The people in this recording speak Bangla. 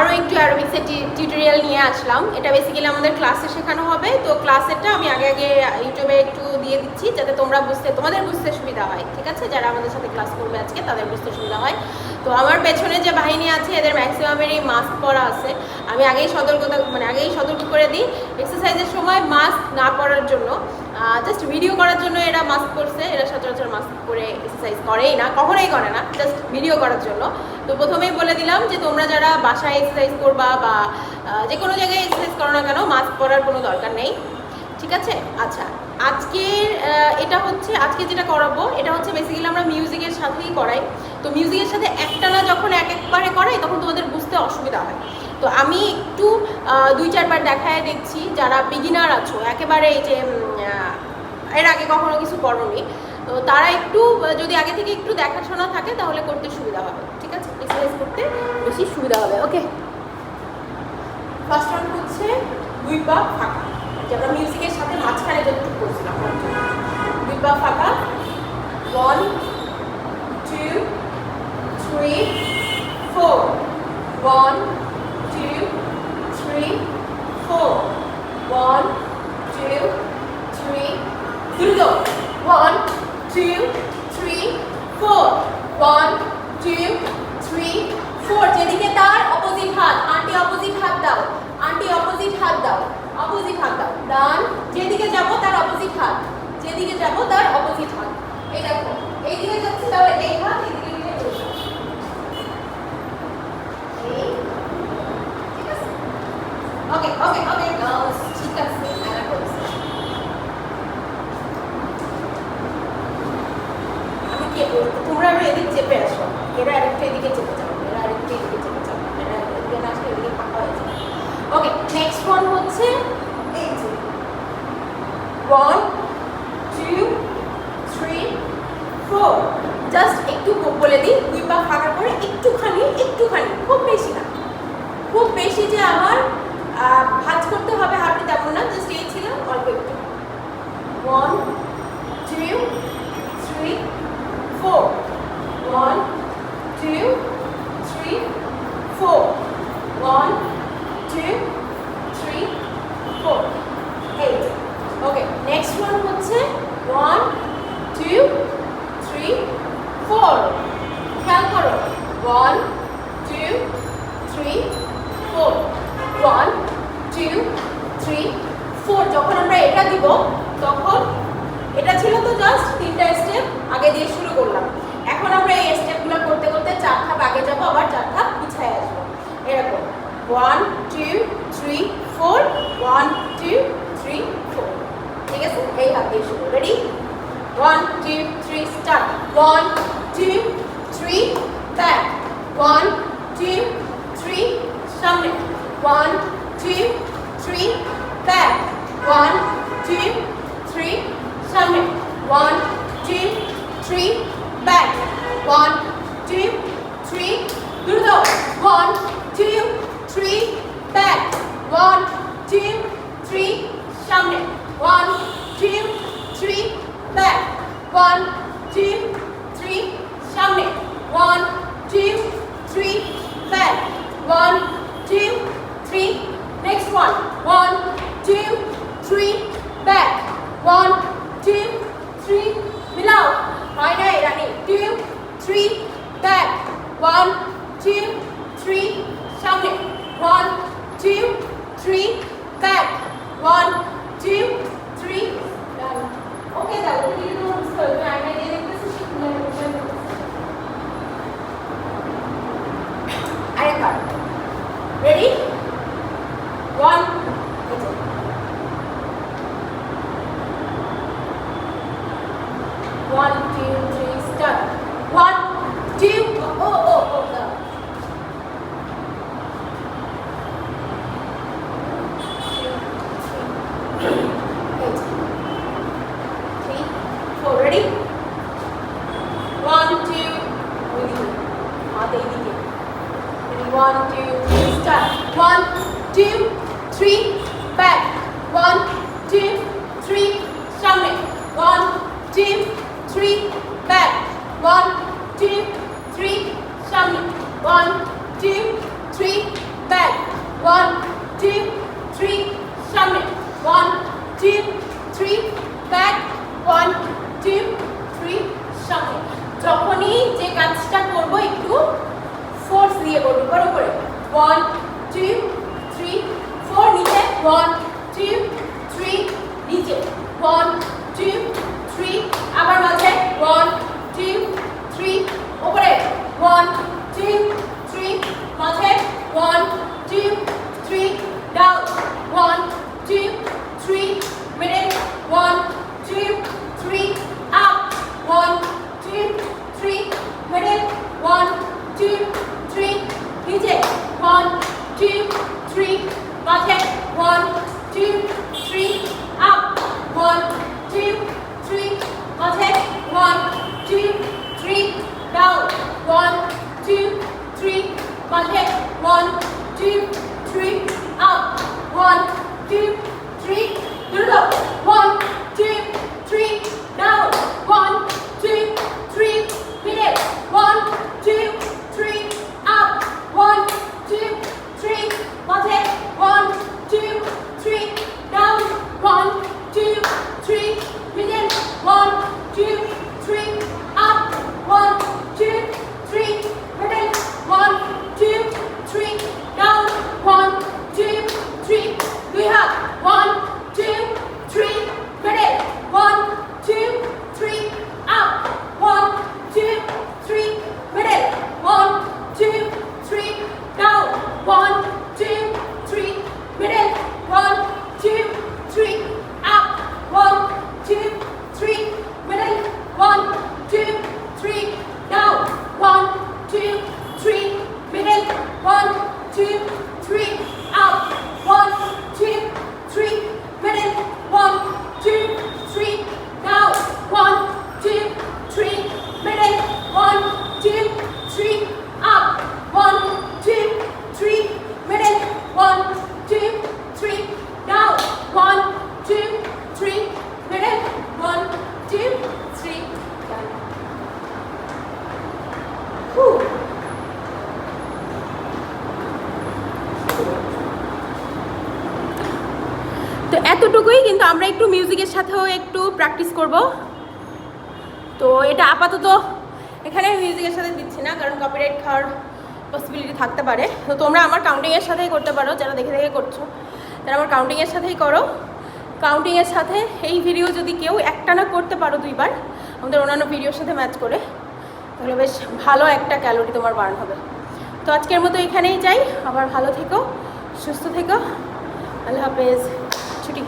আরও একটু অ্যারোবিক্সের টিউটোরিয়াল নিয়ে আসলাম। এটা বেসিক্যালি আমাদের ক্লাসে শেখানো হবে। তো ক্লাসেরটা আমি আগে ইউটিউবে একটু দিয়ে দিচ্ছি যাতে তোমাদের বুঝতে সুবিধা হয়, ঠিক আছে? যারা আমাদের সাথে ক্লাস করবে আজকে তাদের বুঝতে সুবিধা হয়। তো আমার পেছনে যে বাহিনী আছে এদের ম্যাক্সিমামেরই মাস্ক পরা আছে। আমি আগেই সতর্ক করে দিই, এক্সারসাইজের সময় মাস্ক না পরার জন্য, জাস্ট ভিডিও করার জন্য এরা মাস্ক পরছে। এরা সচরাচর মাস্ক পরে এক্সারসাইজ করেই না, কখনোই করে না, জাস্ট ভিডিও করার জন্য। তো প্রথমেই বলে দিলাম যে তোমরা যারা বাসায় এক্সারসাইজ করবা বা যে কোনো জায়গায় এক্সারসাইজ করো না কেন, মাস্ক পরার কোনো দরকার নেই, ঠিক আছে? আচ্ছা, আজকে যেটা করাবো এটা হচ্ছে বেসিক্যালি আমরা মিউজিকের সাথেই করাই। তো মিউজিকের সাথে একটানা যখন একবারে করাই তখন তোমাদের বুঝতে অসুবিধা হয়। তো আমি একটু 2-4 বার দেখায় দেখছি। যারা বিগিনার আছো, একেবারে এই যে এর আগে কখনো কিছু করোনি, তো তারা একটু যদি আগে থেকে একটু দেখাশোনা থাকে তাহলে করতে সুবিধা হবে, ঠিক আছে? এক্সারসাইজ করতে বেশি সুবিধা হবে। ওকে, ফার্স্ট রাউন্ড হচ্ছে 2 পা ফাঁকা, যে আমরা মিউজিকের সাথে মাঝখানে যতটুকু করছিলাম 2 পা ফাঁকা। 1 2 3 4 1 2 3 4 1 2 3 দুটো 1 2 3 4 1 2 3 4 যেদিকে তার অপোজিট হাত, আন্টি অপোজিট হাত দাও, আন্টি অপোজিট হাত দাও, অপোজিট হাত দাও, ডান। যেদিকে যাব তার অপোজিট হাত, যেদিকে যাব তার অপোজিট হাত। এই দেখো এইদিকে যাচ্ছে তাহলে এই হাত এদিকে নিয়ে বসো, এই ঠিক আছে? ওকে ওকে ওকে গার্লস, ঠিক আছে। আনা করছি আমি কি তোমরা এদিক চেপে আসো, এরা আরেকটু এদিকে চেপে যাও, এরা আরেকটু এদিকে চেপে যাও, এরা এদিকে না আসলে এদিকে ফাঁকা হয়ে যাবে। ওকে, নেক্সট ওয়ান হচ্ছে এই যে 1 2 3 4। জাস্ট একটু বলে দিই, 2 পা ফাঁকা করে একটুখানি, খুব বেশি না, খুব বেশি যে আমার ভাঁজ করতে হবে হাঁটু তেমন না, জাস্ট এই ছিল অল্প একটু। 1 2 3 4 1 2 3 4 1 2 3 4 8। ওকে, নেক্সট ওয়ান হচ্ছে 1 2 3 4। খেয়াল করো, 1 2 3 4 1 2 3 4। যখন আমরা এটা দিব তখন এটা ছিল তো জাস্ট 3টা স্টেপ আগে দিয়ে শুরু করলাম। এখন আমরা এই স্টেপগুলো করতে করতে 4 ধাপ আগে যাব, আবার 4 ধাপ পিছায় আসবো, এরকম 1 2 3 4 1 2 3 4, ঠিক আছে? এই হাত দিয়ে শুরু। রেডি? 1 2 3 স্টার্ট। 1 2 3 ব্যাক, 1 2 3 সামনে, 1 2 3 ব্যাক, 1 2 3 সামনে, 1 2 3 ব্যাক, 1 2 3 দ্রুত, 1 2 3 ব্যাক, 1 2 3 সামনে, 1 2 3 ব্যাক, 1 2 3 সামনে, 1 2 3 ব্যাক, 1 2 3 নেক্সট ওয়ান, 1 2 3 ব্যাক, 1 2 3 মিলাও, হয় নাই রানি, 2 3 ব্যাক, 1 2 3 সামনে, 1 2 3 ব্যাক, 1 2 3 ডান। ওকে দাও, তুমি কিন্তু বুঝতে হবে আয়না দিয়ে দেখতেছি শিখলে আরেকবার। রেডি? 1 1 2 3 স্টার্ট। 1 2 দাও। 3 4 রেডি? 1 2 ওইদিকে হাত এইদিকে। 1 2 3 স্টার্ট। 1 2 3 ব্যাক, 1 2 3 সামনে, 1 2 3 ব্যাক, 1 2 3 সামনে, 1 2 3 ব্যাক, 1 2 3 সামনে, 1 2 3 ব্যাক, 1 2 3 সামনে। যখনই যে কাজটা করবো একটু ফোর্স দিয়ে করবো, বড় করে 1 2 3 4 নিচে, 1 2 3 নিচে, 1 2 3 আবার মাঝে, 1 2 3 উপরে, 1 2 3 মাঝে, 1 2 3 ডাউন, 1 2 3 মিডল, 1 2 3 আপ, 1 2 3 মিডল, 1 2 3 নিচে, 1 2 3 মাঝে, 1 2 3 আপ, 1 2 3 মাঝে, 1 2 3 ডাউন, 1 2 3 মাঝে, 1 2 3 আপ, 1 2 3 দ্রুত, 1 2 3 ডাউন, 1 2 3 মিডল, 1 2 3 আপ, 1 2 3 মাঝে, 1 2 3 down, 1 2 3 middle, 1 2 3 up, 1 2 3 middle, 1 2 3 down, 1 2 3 দুই হাত, 1 2 3 middle, 1 2 3 up, 1 2 3 middle, 1 2 3 down, 1 2 3 middle, 1 2 3 up, 1 2 3 middle, 1 2 3 down, 1 2 3 middle, 1 2 3 up, 1 2 3 middle, 1 2 3 down, 1 2 3 middle, 1 2 3 up, 1 2 3 middle, 1 2 3 down, 1 2 3 middle, 1 2 3 down. তো এতটুকুই, কিন্তু আমরা একটু মিউজিকের সাথেও একটু প্র্যাকটিস করব। তো এটা আপাতত এখানে মিউজিকের সাথে দিচ্ছি না, কারণ কপিরাইট খাওয়ার পসিবিলিটি থাকতে পারে। তো তোমরা আমার কাউন্টিংয়ের সাথেই করতে পারো, যারা দেখে দেখে করছো তারা আমার কাউন্টিংয়ের সাথেই করো। কাউন্টিংয়ের সাথে এই ভিডিও যদি কেউ একটানা করতে পারো দুইবার আমাদের অন্যান্য ভিডিওর সাথে ম্যাচ করে, তাহলে বেশ ভালো একটা ক্যালোরি তোমার বার্ন হবে। তো আজকের মতো এখানেই যাই, আবার ভালো থেকো, সুস্থ থেকো, আল্লাহ হাফেজ, ছুটি।